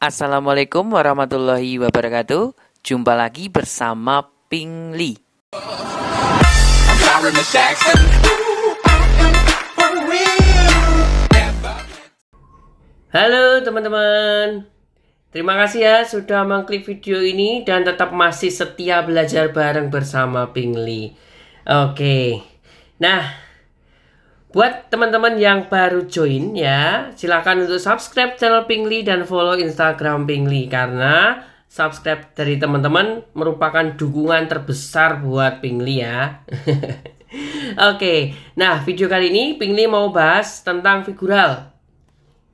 Assalamualaikum warahmatullahi wabarakatuh. Jumpa lagi bersama Pingli. Halo teman-teman, terima kasih ya sudah mengklik video ini dan tetap masih setia belajar bareng bersama Pingli. Oke, nah buat teman-teman yang baru join ya, silakan untuk subscribe channel Pingli dan follow Instagram Pingli, karena subscribe dari teman-teman merupakan dukungan terbesar buat Pingli ya. Oke, nah video kali ini Pingli mau bahas tentang figural.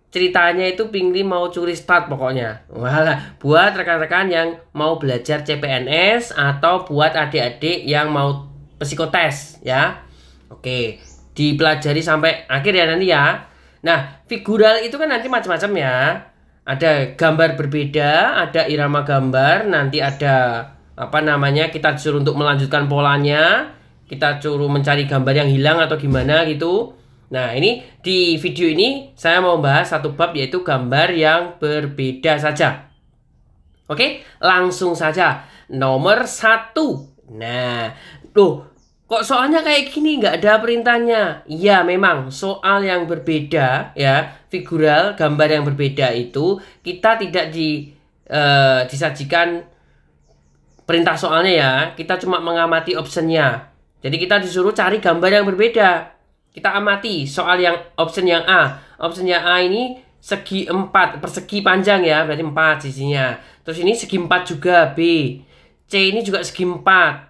Ceritanya itu Pingli mau curi start pokoknya. Wah, buat rekan-rekan yang mau belajar CPNS atau buat adik-adik yang mau psikotes ya. Oke, dipelajari sampai akhir ya nanti ya. Nah, figural itu kan nanti macam-macam ya. Ada gambar berbeda, ada irama gambar, nanti ada kita disuruh untuk melanjutkan polanya, kita suruh mencari gambar yang hilang atau gimana gitu. Nah, ini di video ini saya mau bahas satu bab, yaitu gambar yang berbeda saja. Oke, langsung saja. Nomor 1. Nah, kok soalnya kayak gini nggak ada perintahnya? Iya, memang soal yang berbeda ya, figural gambar yang berbeda itu kita tidak disajikan perintah soalnya ya. Kita cuma mengamati optionnya. Jadi kita disuruh cari gambar yang berbeda. Kita amati soal yang option yang A. Option yang A ini segi 4, persegi panjang ya, berarti 4 sisinya. Terus ini segi 4 juga B. C ini juga segi 4.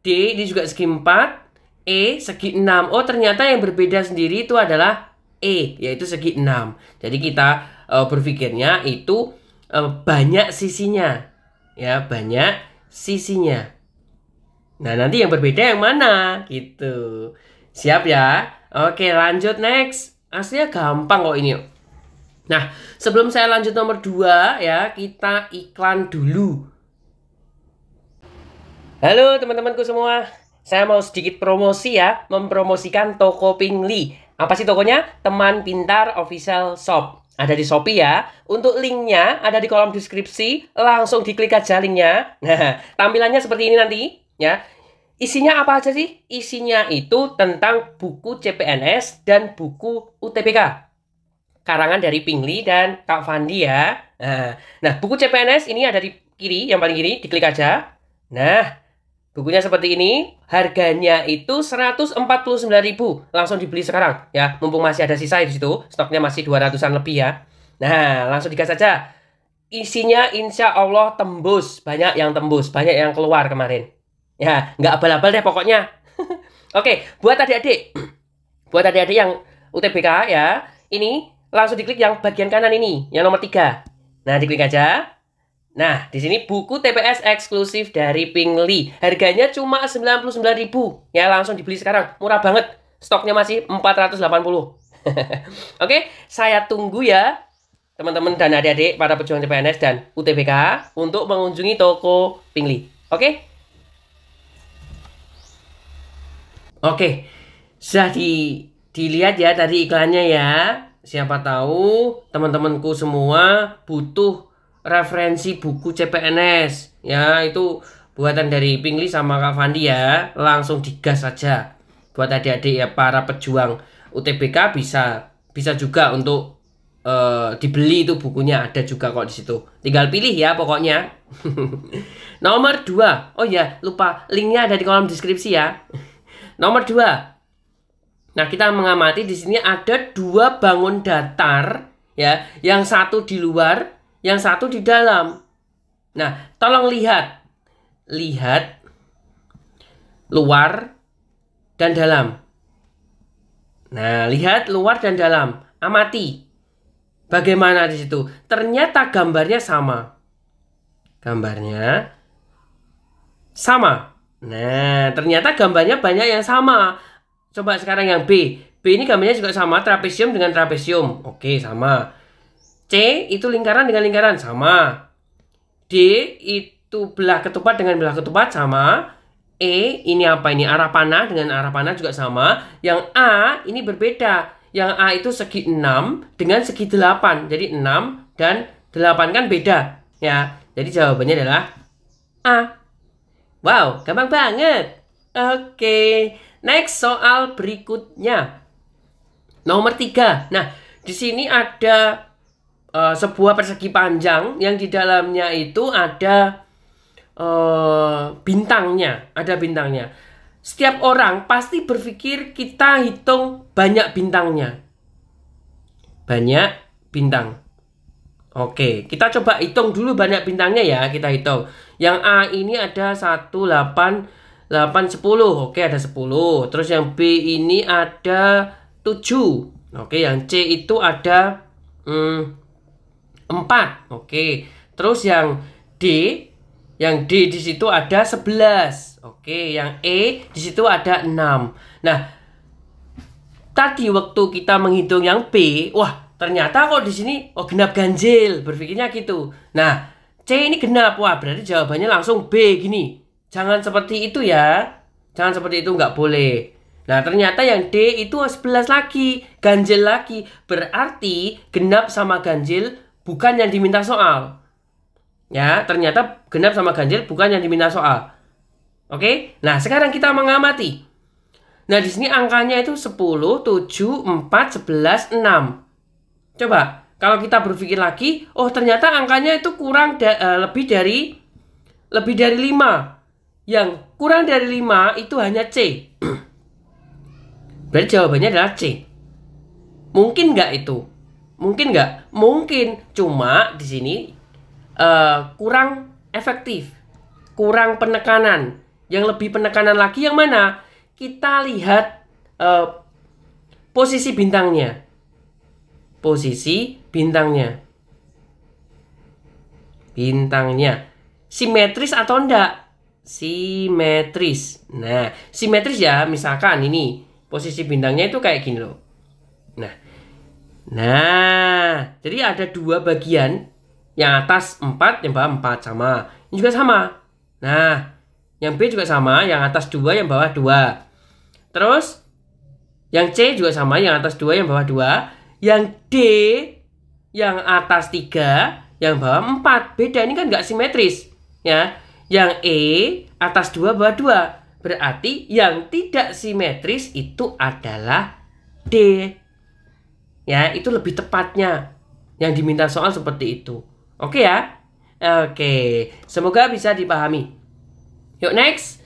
D ini juga segi 4, E segi 6. Oh, ternyata yang berbeda sendiri itu adalah E, yaitu segi 6. Jadi kita berpikirnya itu banyak sisinya. Ya, banyak sisinya. Nah, nanti yang berbeda yang mana? Gitu. Siap ya? Oke, lanjut next. Aslinya gampang kok ini. Nah, sebelum saya lanjut nomor 2 ya, kita iklan dulu. Halo teman-temanku semua, saya mau sedikit promosi ya, mempromosikan toko Pingli. Apa sih tokonya? Teman Pintar Official Shop. Ada di Shopee ya. Untuk linknya ada di kolom deskripsi, langsung diklik aja linknya. Nah, tampilannya seperti ini nanti ya. Isinya apa aja sih? Isinya itu tentang buku CPNS dan buku UTBK. Karangan dari Pingli dan Kak Fandi ya. Nah, buku CPNS ini ada di kiri, yang paling kiri, diklik aja. Nah, bukunya seperti ini, harganya itu 149.000. Langsung dibeli sekarang ya, mumpung masih ada sisa di situ, stoknya masih 200-an lebih ya. Nah, langsung digas saja. Isinya insya Allah tembus, banyak yang tembus, banyak yang keluar kemarin. Ya, nggak abal-abal deh pokoknya. Oke, buat adik-adik yang UTBK ya, ini langsung diklik yang bagian kanan ini, yang nomor 3. Nah, diklik aja. Nah, di sini buku TPS eksklusif dari Pingli. Harganya cuma 99.000. Ya, langsung dibeli sekarang. Murah banget. Stoknya masih 480. Oke, saya tunggu ya teman-teman dan adik-adik para pejuang CPNS dan UTBK untuk mengunjungi toko Pingli. Oke? Oke. Sudah dilihat ya tadi iklannya ya. Siapa tahu teman-temanku semua butuh referensi buku CPNS ya, itu buatan dari Pingli sama Kak Fandi ya. Langsung digas saja. Buat adik-adik ya, para pejuang UTBK bisa juga untuk dibeli itu bukunya, ada juga kok di situ. Tinggal pilih ya pokoknya. Nomor 2. Oh ya, lupa, linknya ada di kolom deskripsi ya. Nomor 2. Nah, kita mengamati di sini ada 2 bangun datar ya, yang satu di luar, yang satu di dalam. Nah, tolong lihat luar dan dalam. Nah, lihat luar dan dalam. Amati bagaimana di situ. Ternyata gambarnya sama. Nah, ternyata gambarnya banyak yang sama. Coba sekarang yang B. B ini gambarnya juga sama, trapesium dengan trapesium. Oke, sama. C itu lingkaran dengan lingkaran, sama. D itu belah ketupat dengan belah ketupat, sama. E ini apa ini? Arah panah dengan arah panah juga sama. Yang A ini berbeda. Yang A itu segi 6 dengan segi 8. Jadi 6 dan 8 kan beda ya. Jadi jawabannya adalah A. Wow, gampang banget. Oke, next soal berikutnya. Nomor 3. Nah, di sini ada sebuah persegi panjang yang di dalamnya itu ada bintangnya. Ada bintangnya. Setiap orang pasti berpikir kita hitung banyak bintangnya. Banyak bintang. Oke, kita coba hitung dulu banyak bintangnya ya. Kita hitung. Yang A ini ada 1, 8, 8, 10. Oke, ada 10. Terus yang B ini ada 7. Oke, yang C itu ada 4. Oke. Terus yang D di situ ada 11. Oke, yang E di situ ada 6. Nah, tadi waktu kita menghitung yang B, wah, ternyata kok di sini genap ganjil, berpikirnya gitu. Nah, C ini genap, wah berarti jawabannya langsung B gini. Jangan seperti itu ya. Jangan seperti itu, nggak boleh. Nah, ternyata yang D itu 11 lagi, ganjil lagi. Berarti genap sama ganjil bukan yang diminta soal. Ya, ternyata genap sama ganjil bukan yang diminta soal. Oke? Nah, sekarang kita mengamati. Nah, di sini angkanya itu 10, 7, 4, 11, 6. Coba, kalau kita berpikir lagi, oh ternyata angkanya itu kurang lebih dari 5. Yang kurang dari 5 itu hanya C. Berarti jawabannya adalah C. Mungkin nggak itu? Mungkin nggak? Mungkin. Cuma di sini kurang efektif. Kurang penekanan. Yang lebih penekanan lagi yang mana? Kita lihat posisi bintangnya. Posisi bintangnya. Bintangnya. Simetris atau enggak? Simetris. Nah, simetris ya, misalkan ini. Posisi bintangnya itu kayak gini loh. Nah, jadi ada 2 bagian. Yang atas 4, yang bawah 4 sama. Ini juga sama. Nah, yang B juga sama, yang atas 2, yang bawah 2. Terus yang C juga sama, yang atas 2, yang bawah 2. Yang D, yang atas 3, yang bawah 4. Beda, ini kan nggak simetris. Ya. Yang E, atas 2, bawah 2. Berarti yang tidak simetris itu adalah D. Ya, itu lebih tepatnya. Yang diminta soal seperti itu. Oke ya? Oke. Semoga bisa dipahami. Yuk next.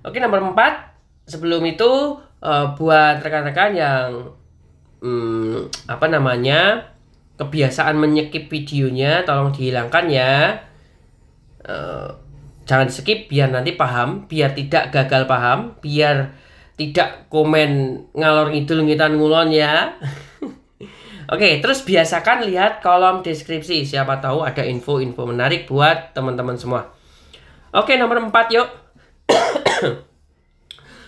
Oke, nomor 4. Sebelum itu buat rekan-rekan yang kebiasaan menyekip videonya, tolong dihilangkan ya. Jangan di skip biar nanti paham, biar tidak gagal paham, biar tidak komen ngalor ngidul ngitan ngulon ya. Oke, terus biasakan lihat kolom deskripsi, siapa tahu ada info-info menarik buat teman-teman semua. Oke, nomor 4 yuk.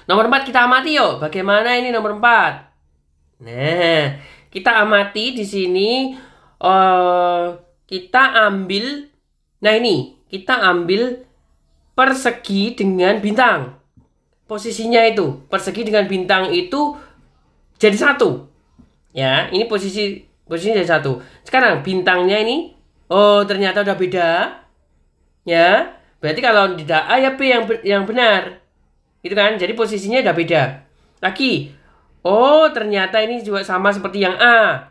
Nomor 4 kita amati yuk. Bagaimana ini nomor 4? Nah, kita amati di sini. Kita ambil. Nah ini, kita ambil persegi dengan bintang. Posisinya itu, persegi dengan bintang itu jadi 1. Ya, ini posisinya jadi 1. Sekarang bintangnya ini, oh ternyata udah beda. Ya, berarti kalau tidak A ya B yang benar. Gitu kan? Jadi posisinya udah beda. Lagi, oh ternyata ini juga sama seperti yang A.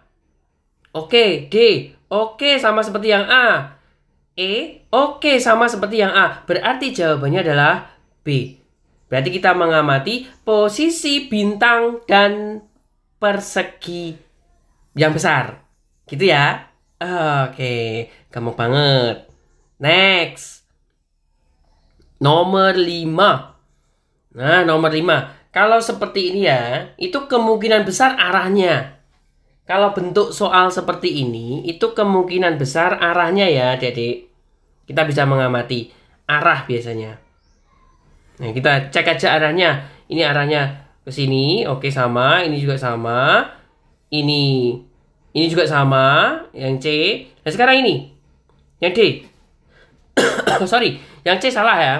Oke, D. Oke, sama seperti yang A. E. Oke, sama seperti yang A. Berarti jawabannya adalah B. Berarti kita mengamati posisi bintang dan persegi yang besar. Gitu ya. Oke, gampang banget. Next. Nomor 5. Nah, nomor 5. Kalau seperti ini ya, itu kemungkinan besar arahnya. Kalau bentuk soal seperti ini, itu kemungkinan besar arahnya ya, Adik-adik. Kita bisa mengamati arah biasanya. Nah, kita cek aja arahnya. Ini arahnya ke sini, oke sama. Ini juga sama. Ini juga sama. Yang C. Nah, sekarang ini. Yang D. Sorry, yang C salah ya.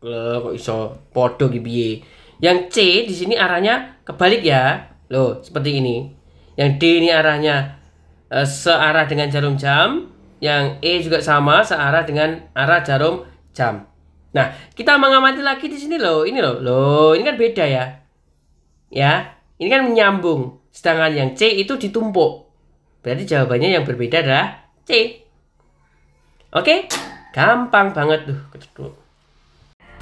Kok iso podo gitu. Yang C di sini arahnya kebalik ya. Loh, seperti ini. Yang D ini arahnya searah dengan jarum jam. Yang E juga sama searah dengan arah jarum jam. Nah, kita mengamati lagi di sini loh. Ini loh. Loh, ini kan beda ya. Ya, ini kan menyambung. Sedangkan yang C itu ditumpuk. Berarti jawabannya yang berbeda adalah C. Oke? Gampang banget tuh.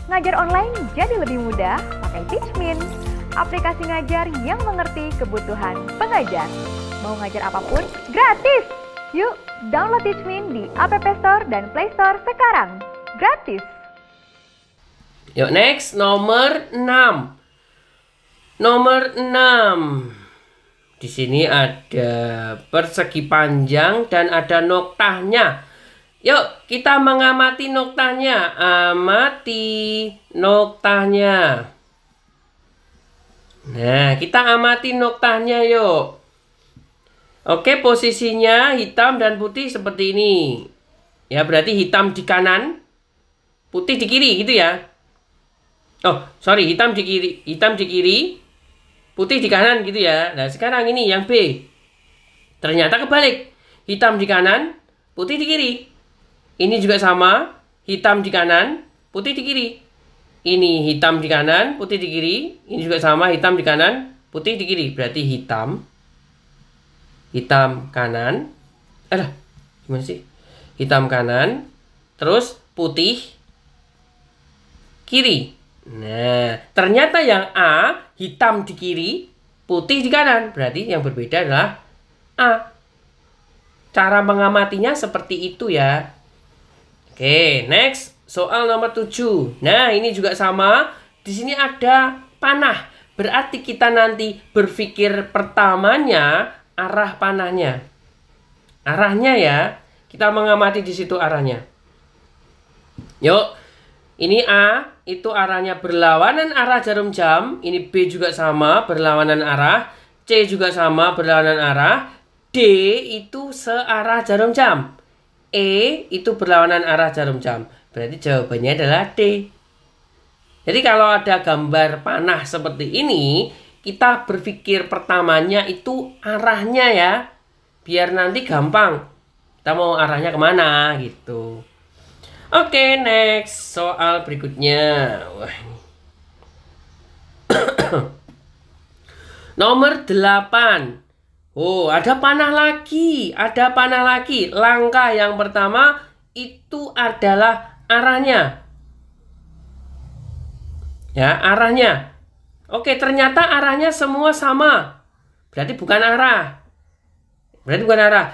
Ngajar online jadi lebih mudah pakai Teachmin. Aplikasi ngajar yang mengerti kebutuhan pengajar. Mau ngajar apapun, gratis! Yuk, download Teachmin di App Store dan Play Store sekarang. Gratis! Yuk next, nomor 6. Nomor 6. Di sini ada persegi panjang dan ada noktahnya. Yuk, kita mengamati noktahnya. Amati noktahnya. Nah, kita amati noktahnya yuk. Oke, posisinya hitam dan putih seperti ini. Ya, berarti hitam di kanan, putih di kiri gitu ya. Oh, sorry, hitam di kiri, putih di kanan gitu ya. Nah, sekarang ini yang B. Ternyata kebalik. Hitam di kanan, putih di kiri. Ini juga sama, hitam di kanan, putih di kiri. Ini hitam di kanan, putih di kiri. Ini juga sama, hitam di kanan, putih di kiri. Berarti hitam kanan. Gimana sih? Hitam kanan, terus putih kiri. Nah, ternyata yang A, hitam di kiri, putih di kanan. Berarti yang berbeda adalah A. Cara mengamatinya seperti itu ya. Oke, next. Soal nomor 7. Nah, ini juga sama. Di sini ada panah. Berarti kita nanti berpikir pertamanya arah panahnya. Arahnya ya. Kita mengamati di situ arahnya. Yuk. Ini A, itu arahnya berlawanan arah jarum jam. Ini B juga sama, berlawanan arah. C juga sama, berlawanan arah. D itu searah jarum jam. E itu berlawanan arah jarum jam. Berarti jawabannya adalah D. Jadi kalau ada gambar panah seperti ini, kita berpikir pertamanya itu arahnya ya. Biar nanti gampang. Kita mau arahnya kemana gitu. Oke, next. Soal berikutnya. Wah. Nomor 8. Oh, ada panah lagi. Ada panah lagi. Langkah yang pertama itu adalah arahnya. Ya, arahnya. Oke, ternyata arahnya semua sama. Berarti bukan arah.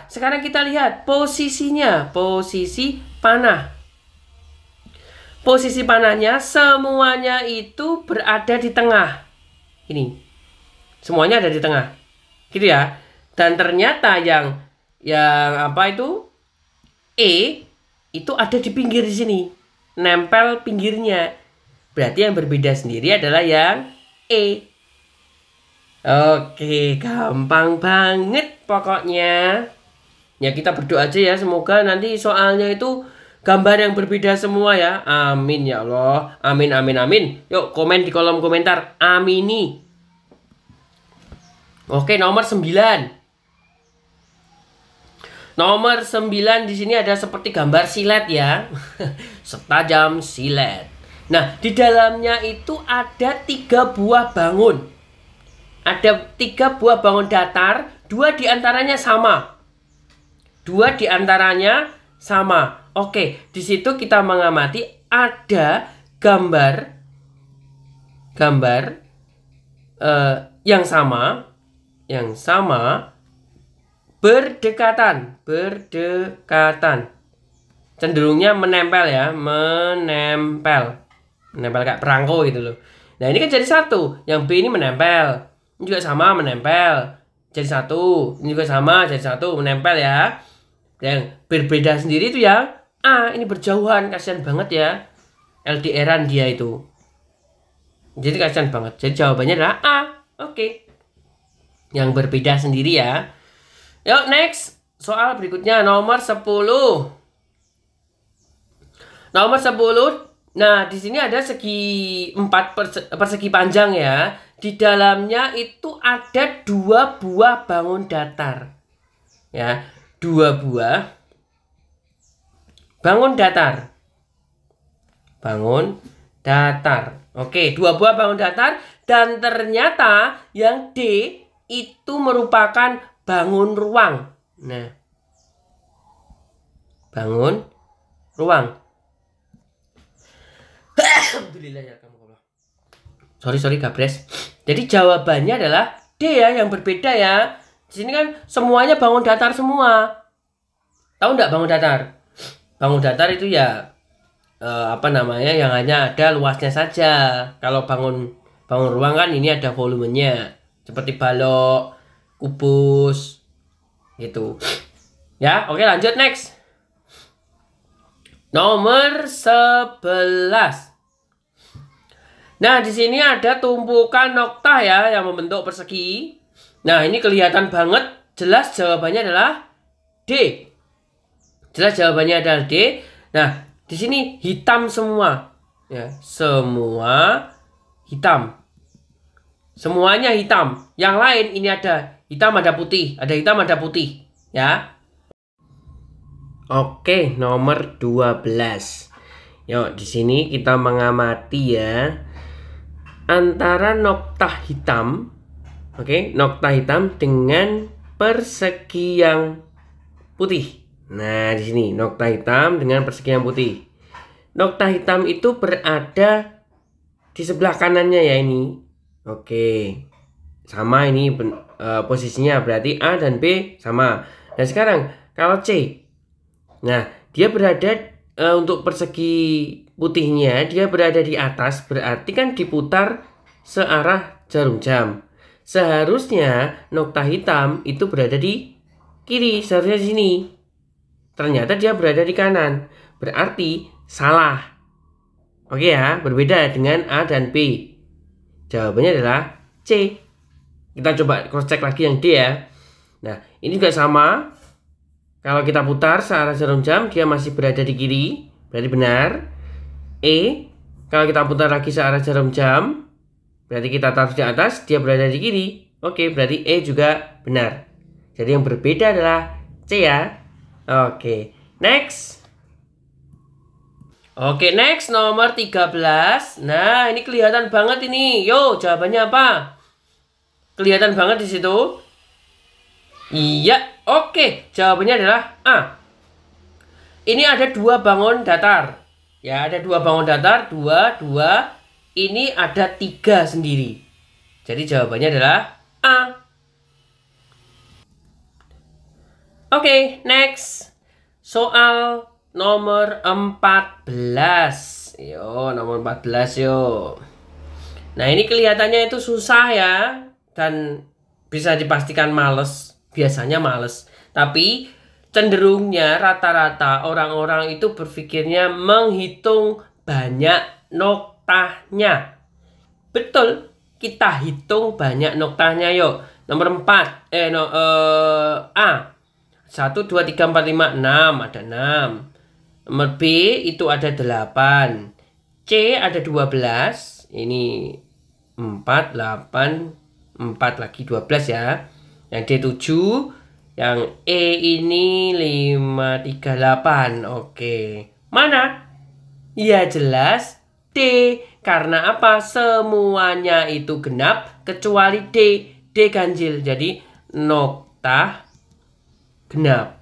Sekarang kita lihat posisinya. Posisi panah. Posisi panahnya semuanya itu berada di tengah. Ini. Semuanya ada di tengah. Gitu ya. Dan ternyata yang apa itu? E itu ada di pinggir di sini. Nempel pinggirnya. Berarti yang berbeda sendiri adalah yang E. Oke, gampang banget pokoknya. Ya kita berdoa aja ya, semoga nanti soalnya itu gambar yang berbeda semua ya. Amin ya Allah. Amin, amin, amin. Yuk komen di kolom komentar. Amini. Oke, nomor 9. Nomor 9 di sini ada seperti gambar silet ya. Setajam silet. Nah, di dalamnya itu ada 3 buah bangun. Ada 3 buah bangun datar, 2 diantaranya sama. 2 diantaranya sama. Oke, di situ kita mengamati ada gambar yang sama berdekatan. Cenderungnya menempel ya, menempel kayak perangko gitu loh. Nah, ini kan jadi satu. Yang B ini menempel. Ini juga sama menempel. Jadi satu. Ini juga sama jadi satu menempel ya. Yang berbeda sendiri itu ya A, ini berjauhan, kasihan banget ya. LDR-an dia itu. Jadi kasihan banget. Jadi jawabannya adalah A. Oke. Yang berbeda sendiri ya. Yuk next. Soal berikutnya nomor 10. Nomor 10. Nah, di sini ada segi 4 persegi panjang ya. Di dalamnya itu ada 2 buah bangun datar. Ya, 2 buah bangun datar. Bangun datar. Oke, 2 buah bangun datar. Dan ternyata yang D itu merupakan bangun ruang. Nah, bangun ruang. Alhamdulillah ya kamu. Sorry Gabres. Jadi jawabannya adalah D ya, yang berbeda ya. Di sini kan semuanya bangun datar semua. Tahu nggak bangun datar? Bangun datar itu ya yang hanya ada luasnya saja. Kalau bangun ruang kan ini ada volumenya, seperti balok, kubus, gitu. Ya, oke lanjut next. Nomor 11. Nah, di sini ada tumpukan noktah ya yang membentuk persegi. Nah, ini kelihatan banget, jelas jawabannya adalah D. Jelas jawabannya adalah D. Nah, di sini hitam semua. Ya, semua hitam. Semuanya hitam. Yang lain ini ada hitam, ada putih, ada hitam, ada putih, ya. Oke, nomor 12. Yuk, di sini kita mengamati ya antara noktah hitam, noktah hitam dengan persegi yang putih. Nah, di sini noktah hitam dengan persegi yang putih. Noktah hitam itu berada di sebelah kanannya ya ini. Oke, sama ini posisinya berarti A dan B sama. Nah, sekarang kalau C, nah dia berada untuk persegi putihnya dia berada di atas, berarti kan diputar searah jarum jam. Seharusnya noktah hitam itu berada di kiri, seharusnya di sini. Ternyata dia berada di kanan, berarti salah. Oke ya, berbeda dengan A dan B. Jawabannya adalah C. Kita coba cross check lagi yang D ya. Nah, ini juga sama. Kalau kita putar searah jarum jam, dia masih berada di kiri, berarti benar. E, kalau kita putar lagi searah jarum jam, berarti kita taruh di atas, dia berada di kiri. Oke, berarti E juga benar. Jadi yang berbeda adalah C ya. Oke, next. Oke, next nomor 13. Nah, ini kelihatan banget ini. Yo, jawabannya apa? Kelihatan banget di situ. Iya, oke. Jawabannya adalah A. Ini ada 2 bangun datar. Ya, ada 2 bangun datar, 2. Ini ada 3 sendiri. Jadi jawabannya adalah A. Oke, next. Soal nomor 14. Yo, nomor 14 yo. Nah, ini kelihatannya itu susah ya. Dan bisa dipastikan males. Biasanya males. Tapi cenderungnya rata-rata orang-orang itu berpikirnya menghitung banyak noktahnya. Betul, kita hitung banyak noktahnya yuk. Nomor 4, A. 1, 2, 3, 4, 5, 6. Ada 6. Nomor B itu ada 8. C ada 12. Ini 4, 8, 4 lagi 12 ya. Yang D 7. Yang E ini 5, 3, 8. Oke. Mana? Ya jelas D. Karena apa? Semuanya itu genap kecuali D. D ganjil. Jadi noktah genap.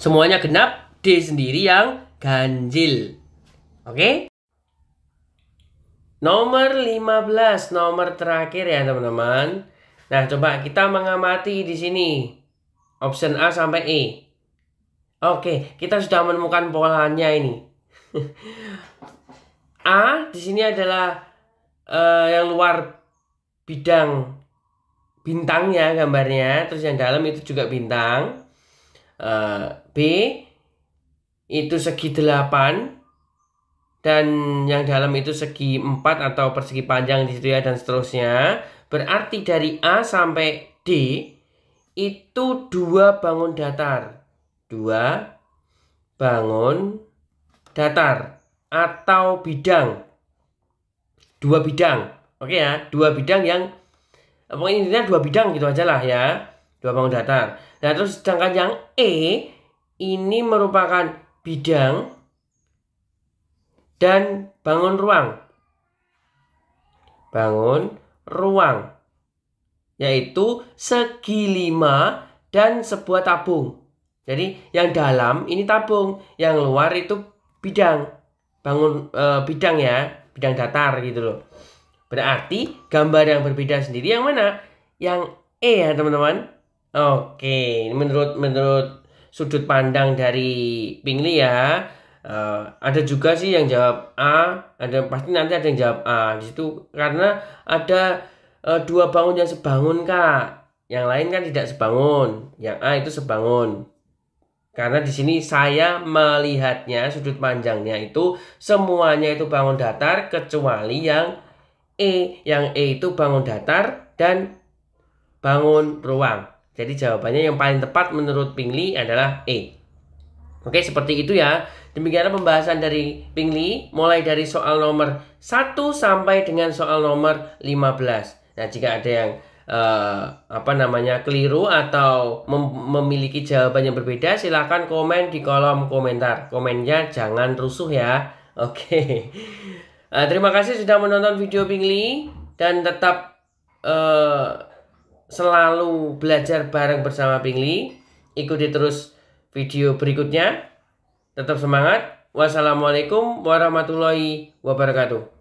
Semuanya genap, D sendiri yang ganjil. Oke? Nomor 15, nomor terakhir ya teman-teman. Nah, coba kita mengamati di sini. Option A sampai E. Oke, kita sudah menemukan polanya ini. A di sini adalah yang luar bidang bintangnya gambarnya, terus yang dalam itu juga bintang. B itu segi 8 dan yang dalam itu segi 4 atau persegi panjang di situ ya, dan seterusnya. Berarti dari A sampai D itu 2 bangun datar. 2 bangun datar atau bidang. 2 bidang. Oke ya, 2 bidang yang pokoknya intinya 2 bidang gitu aja lah ya. 2 bangun datar. Nah, terus sedangkan yang E ini merupakan bidang, dan bangun ruang. Bangun ruang, yaitu segi 5 dan sebuah tabung. Jadi yang dalam ini tabung, yang luar itu bidang. Bangun bidang ya, bidang datar gitu loh. Berarti gambar yang berbeda sendiri yang mana? Yang E ya teman-teman. Oke, menurut sudut pandang dari Pingli ya. Ada juga sih yang jawab A, pasti nanti ada yang jawab A di situ karena ada 2 bangun yang sebangun Kak. Yang lain kan tidak sebangun. Yang A itu sebangun. Karena di sini saya melihatnya sudut panjangnya itu semuanya itu bangun datar kecuali yang E. Yang E itu bangun datar dan bangun ruang. Jadi jawabannya yang paling tepat menurut Pingli adalah E. Oke, seperti itu ya. Demikianlah pembahasan dari Pingli mulai dari soal nomor 1 sampai dengan soal nomor 15. Nah, jika ada yang keliru atau memiliki jawaban yang berbeda, silahkan komen di kolom komentar. Komennya jangan rusuh ya. Oke. Terima kasih sudah menonton video Pingli dan tetap selalu belajar bareng bersama Pingli. Ikuti terus video berikutnya. Tetap semangat. Wassalamualaikum warahmatullahi wabarakatuh.